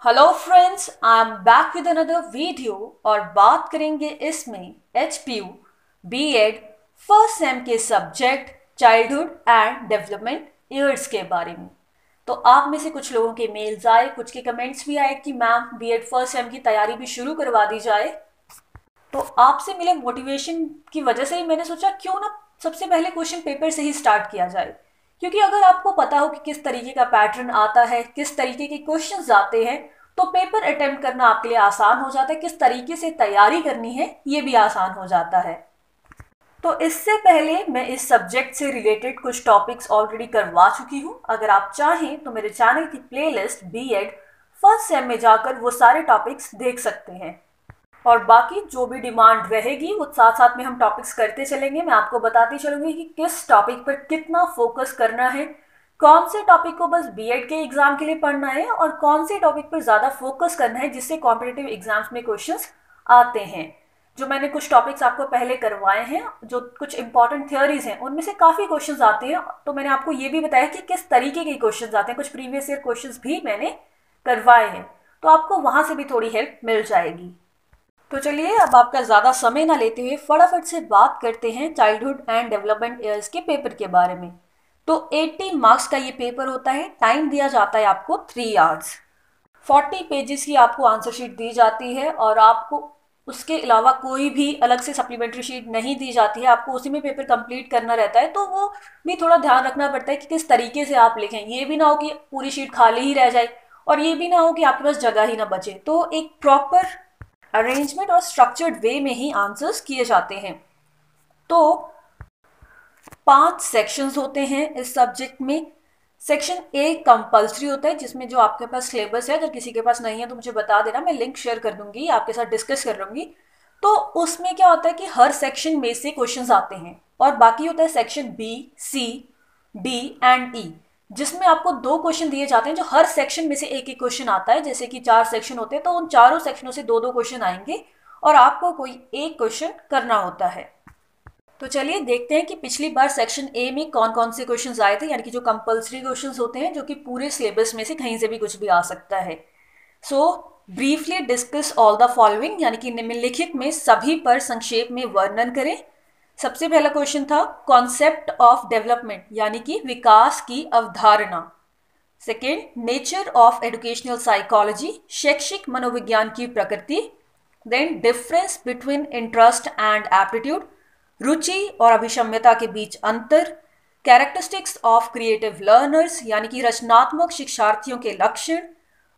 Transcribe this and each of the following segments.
Hello friends, I am back with another video और बात करेंगे इसमें HPU B.Ed फर्स्ट सेम के subject childhood and development years के बारे में। तो आप में से कुछ लोगों के मेल्स आए, कुछ के कमेंट्स भी आए कि मैम B.Ed फर्स्ट सेम की तैयारी भी शुरू करवा दी जाए। तो आपसे मिले मोटिवेशन की वजह से ही मैंने सोचा क्यों ना सबसे पहले क्वेश्चन पेपर से ही स्टार्ट किया जाए, क्योंकि अगर आपको पता हो कि किस तरीके का पैटर्न आता है, किस तरीके के क्वेश्चंस आते हैं, तो पेपर अटेम्प्ट करना आपके लिए आसान हो जाता है। किस तरीके से तैयारी करनी है ये भी आसान हो जाता है। तो इससे पहले मैं इस सब्जेक्ट से रिलेटेड कुछ टॉपिक्स ऑलरेडी करवा चुकी हूँ। अगर आप चाहें तो मेरे चैनल की प्लेलिस्ट B.Ed फर्स्ट सेम में जाकर वो सारे टॉपिक्स देख सकते हैं। और बाकी जो भी डिमांड रहेगी वो साथ साथ में हम टॉपिक्स करते चलेंगे। मैं आपको बताती चलूंगी कि किस टॉपिक पर कितना फोकस करना है, कौन से टॉपिक को बस B.Ed के एग्जाम के लिए पढ़ना है और कौन से टॉपिक पर ज़्यादा फोकस करना है जिससे कॉम्पिटिटिव एग्जाम्स में क्वेश्चंस आते हैं। जो मैंने कुछ टॉपिक्स आपको पहले करवाए हैं, जो कुछ इंपॉर्टेंट थियोरीज हैं, उनमें से काफ़ी क्वेश्चंस आते हैं। तो मैंने आपको ये भी बताया कि किस तरीके के क्वेश्चंस आते हैं। कुछ प्रीवियस ईयर क्वेश्चंस भी मैंने करवाए हैं, तो आपको वहाँ से भी थोड़ी हेल्प मिल जाएगी। तो चलिए अब आपका ज़्यादा समय ना लेते हुए फटाफट से बात करते हैं चाइल्डहुड एंड डेवलपमेंट ईयर्स के पेपर के बारे में। तो 80 मार्क्स का ये पेपर होता है। टाइम दिया जाता है आपको 3 आवर्स। 40 पेजेस की आपको आंसर शीट दी जाती है और आपको उसके अलावा कोई भी अलग से सप्लीमेंट्री शीट नहीं दी जाती है। आपको उसी में पेपर कंप्लीट करना रहता है। तो वो भी थोड़ा ध्यान रखना पड़ता है कि किस तरीके से आप लिखें। ये भी ना हो कि पूरी शीट खाली ही रह जाए और ये भी ना हो कि आपके पास जगह ही ना बचे। तो एक प्रॉपर अरेंजमेंट और स्ट्रक्चर्ड वे में ही आंसर्स किए जाते हैं। तो 5 सेक्शंस होते हैं इस सब्जेक्ट में। सेक्शन A कंपल्सरी होता है, जिसमें जो आपके पास सिलेबस है, अगर किसी के पास नहीं है तो मुझे बता देना, मैं लिंक शेयर कर दूंगी, आपके साथ डिस्कस कर लूंगी। तो उसमें क्या होता है कि हर सेक्शन में से क्वेश्चंस आते हैं और बाकी होता है section B, C, D and E, जिसमें आपको 2 क्वेश्चन दिए जाते हैं। जो हर सेक्शन में से एक एक क्वेश्चन आता है। जैसे कि 4 सेक्शन होते हैं तो उन चारों सेक्शनों से 2-2 क्वेश्चन आएंगे और आपको कोई एक क्वेश्चन करना होता है। तो चलिए देखते हैं कि पिछली बार सेक्शन A में कौन कौन से क्वेश्चंस आए थे, यानी कि जो कंपल्सरी क्वेश्चंस होते हैं, जो कि पूरे सिलेबस में से कहीं से भी कुछ भी आ सकता है। So briefly discuss all the following, यानी कि निम्नलिखित में सभी पर संक्षेप में वर्णन करें। सबसे पहला क्वेश्चन था कॉन्सेप्ट ऑफ डेवलपमेंट, यानी कि विकास की अवधारणा। Second, nature of educational psychology, शैक्षिक मनोविज्ञान की प्रकृति। Then difference between interest and aptitude, रुचि और अभिक्षम्यता के बीच अंतर। कैरेक्टरिस्टिक्स ऑफ क्रिएटिव लर्नर्स, यानी कि रचनात्मक शिक्षार्थियों के लक्षण।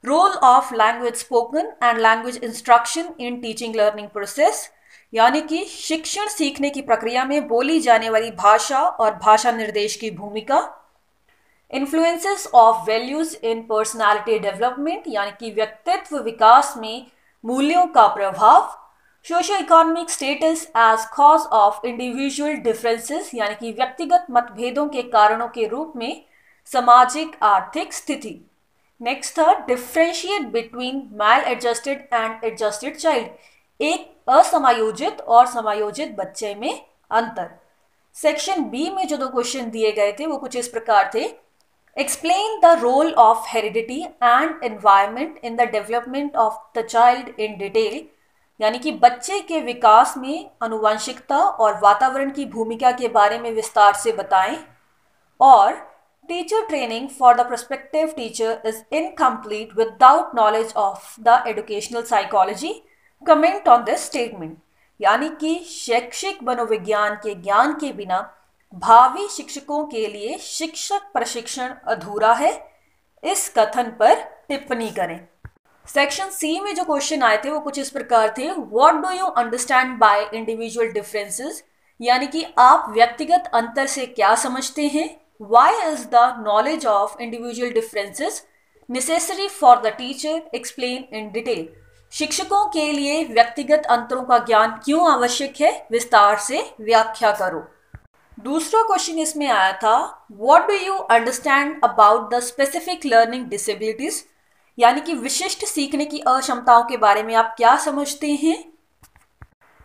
Role of language spoken and language instruction in teaching learning process, यानी कि शिक्षण सीखने की प्रक्रिया में बोली जाने वाली भाषा और भाषा निर्देश की भूमिका। Influences of values in personality development, यानी कि व्यक्तित्व विकास में मूल्यों का प्रभाव। Social economic status as cause of individual differences, यानी कि व्यक्तिगत मतभेदों के कारणों के रूप में सामाजिक आर्थिक स्थिति। नेक्स्ट था differentiate between maladjusted and adjusted child, एक असमायोजित और समायोजित बच्चे में अंतर। सेक्शन B में जो 2 क्वेश्चन दिए गए थे वो कुछ इस प्रकार थे। Explain the role of heredity and environment in the development of the child in detail, यानी कि बच्चे के विकास में आनुवंशिकता और वातावरण की भूमिका के बारे में विस्तार से बताएं। और teacher training for the prospective teacher is incomplete without knowledge of the educational psychology, comment on this statement, यानी कि शैक्षिक मनोविज्ञान के ज्ञान के बिना भावी शिक्षकों के लिए शिक्षक प्रशिक्षण अधूरा है। इस कथन पर टिप्पणी करें। सेक्शन C में जो क्वेश्चन आए थे वो कुछ इस प्रकार थे। What do you understand by individual differences, यानी कि आप व्यक्तिगत अंतर से क्या समझते हैं। Why is the knowledge of individual differences necessary for the teacher, explain in detail, शिक्षकों के लिए व्यक्तिगत अंतरों का ज्ञान क्यों आवश्यक है, विस्तार से व्याख्या करो। दूसरा क्वेश्चन इसमें आया था what do you understand about the specific learning disabilities, यानी कि विशिष्ट सीखने की अक्षमताओं के बारे में आप क्या समझते हैं।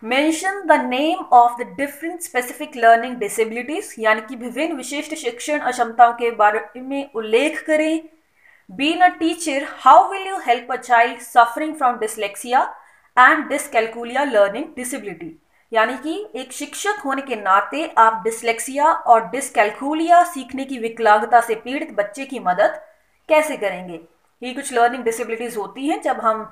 Mention the name of the different specific learning disabilities, यानी कि विभिन्न विशिष्ट शिक्षण अक्षमताओं के बारे में उल्लेख करें। Being a teacher, how will you help a child suffering from dyslexia and dyscalculia learning disability? यानी कि एक शिक्षक होने के नाते आप डिसलेक्सिया और डिसकैल्कुलिया सीखने की विकलांगता से पीड़ित बच्चे की मदद कैसे करेंगे। ये कुछ लर्निंग डिसेबिलिटीज होती हैं। जब हम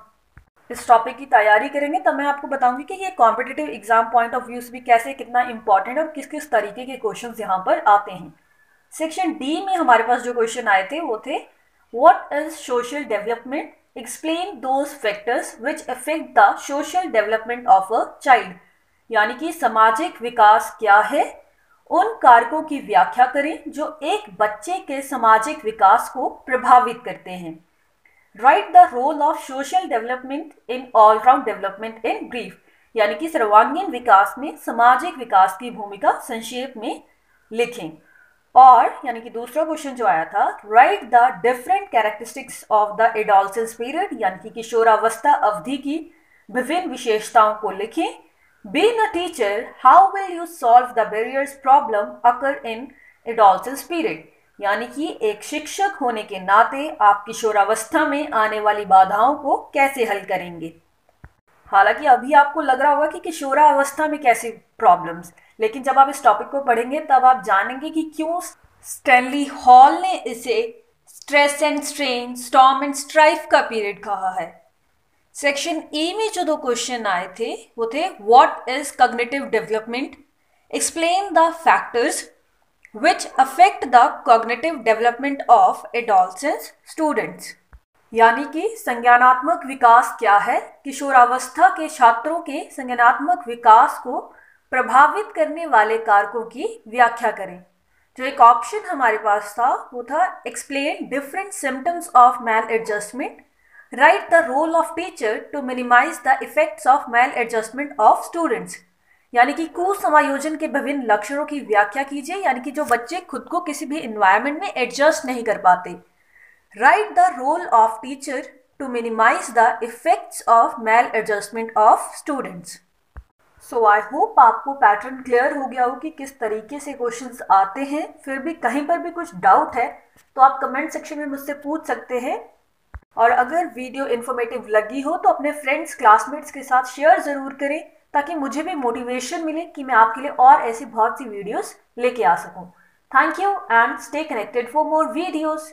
इस टॉपिक की तैयारी करेंगे तब मैं आपको बताऊंगी कि ये competitive exam point of view से भी कैसे कितना इंपॉर्टेंट है और किस किस तरीके के क्वेश्चंस यहाँ पर आते हैं। सेक्शन डी में हमारे पास जो क्वेश्चन आए थे वो थे what is social development, explain those factors which affect the social development of a child. यानी कि सामाजिक विकास क्या है, उन कारकों की व्याख्या करें जो एक बच्चे के सामाजिक विकास को प्रभावित करते हैं। Write the role of social development in all round development in brief, यानी कि सर्वांगीण विकास में सामाजिक विकास की भूमिका संक्षेप में लिखें। और यानी कि दूसरा क्वेश्चन जो आया था, right the different characteristics of the adolescence period, यानी कि किशोरावस्था अवधि की विभिन्न विशेषताओं को लिखें। Being a teacher, how will you solve the barriers problem occur in adolescence period? यानी कि एक शिक्षक होने के नाते आप किशोरावस्था में आने वाली बाधाओं को कैसे हल करेंगे। हालांकि अभी आपको लग रहा होगा कि किशोरावस्था में कैसे प्रॉब्लम्स, लेकिन जब आप इस टॉपिक को पढ़ेंगे तब आप जानेंगे कि क्यों स्टैनली हॉल ने इसे stress and strain, storm and strife का पीरियड कहा है। सेक्शन ई में जो दो क्वेश्चन आए थे वो थे what is cognitive development, explain the factors which affect the cognitive development of adolescence students. यानी कि संज्ञानात्मक विकास क्या है, किशोरावस्था के छात्रों के संज्ञानात्मक विकास को प्रभावित करने वाले कारकों की व्याख्या करें। जो एक ऑप्शन हमारे पास था वो था explain different symptoms of maladjustment, write the role of teacher to minimise the effects of maladjustment of students. यानी कि कुसमायोजन के विभिन्न लक्षणों की व्याख्या कीजिए, यानी कि जो बच्चे खुद को किसी भी इन्वायरमेंट में एडजस्ट नहीं कर पाते। Write the role of teacher to minimise the effects of maladjustment of students. So I hope आपको पैटर्न क्लियर हो गया हो कि किस तरीके से क्वेश्चंस आते हैं। फिर भी कहीं पर भी कुछ डाउट है तो आप कमेंट सेक्शन में मुझसे पूछ सकते हैं। और अगर वीडियो इन्फॉर्मेटिव लगी हो तो अपने फ्रेंड्स, क्लासमेट्स के साथ शेयर ज़रूर करें ताकि मुझे भी मोटिवेशन मिले कि मैं आपके लिए और ऐसी बहुत सी वीडियोस लेके आ सकूं। Thank you and stay connected for more videos.